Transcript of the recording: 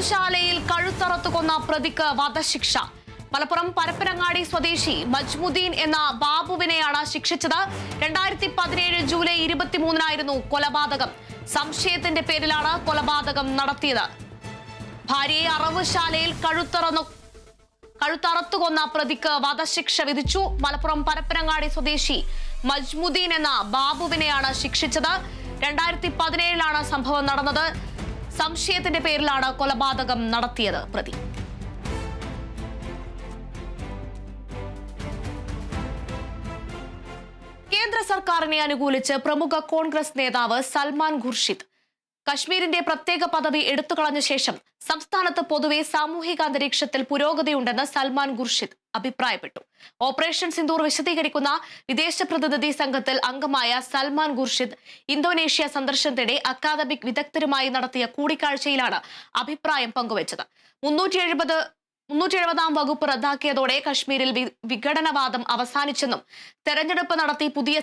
അറവുശാലയിൽ കഴുത്തറത്തു കൊന്ന പ്രതിക്ക് വധശിക്ഷ. മലപ്പുറം പരപ്പനങ്ങാടി സ്വദേശി മജ്മുദ്ദീൻ എന്ന ബാബുവിനെയാണ് ശിക്ഷിച്ചത്. 2017 ജൂലൈ 23-നായിരുന്നു കൊലപാതകം. സംശയത്തിന്റെ പേരിലാണ് കൊലപാതകം നടത്തിയത്. ഭാര്യയെ അറവുശാലയിൽ കഴുത്തറത്തു കൊന്ന പ്രതിക്ക് വധശിക്ഷ വിധിച്ചു. മലപ്പുറം പരപ്പനങ്ങാടി സ്വദേശി മജ്മുദ്ദീൻ എന്ന ബാബുവിനെയാണ് ശിക്ഷിച്ചത്. 2017-ലാണ് സംഭവം നടന്നത്. സംശയത്തിന്റെ പേരിലാണ് കൊലപാതകം നടത്തിയത്. പ്രതി കേന്ദ്ര സർക്കാരിനെ അനുകൂലിച്ച് പ്രമുഖ കോൺഗ്രസ് നേതാവ് സൽമാൻ ഖുർഷിദ് കശ്മീരിന്റെ പ്രത്യേക പദവി എടുത്തുകളഞ്ഞ ശേഷം സംസ്ഥാനത്ത് പൊതുവെ സാമൂഹിക അന്തരീക്ഷത്തിൽ പുരോഗതിയുണ്ടെന്ന് സൽമാൻ ഖുർഷിദ് അഭിപ്രായപ്പെട്ടു. ഓപ്പറേഷൻ സിന്ദൂർ വിശദീകരിക്കുന്ന വിദേശ പ്രതിനിധി സംഘത്തിൽ അംഗമായ സൽമാൻ ഖുർഷിദ് ഇന്തോനേഷ്യ സന്ദർശനത്തിനിടെ അക്കാദമിക് വിദഗ്ധരുമായി നടത്തിയ കൂടിക്കാഴ്ചയിലാണ് അഭിപ്രായം പങ്കുവച്ചത്. 370-ാം വകുപ്പ് റദ്ദാക്കിയതോടെ കശ്മീരിൽ വിഘടനവാദം അവസാനിച്ചെന്നും തെരഞ്ഞെടുപ്പ് നടത്തി പുതിയ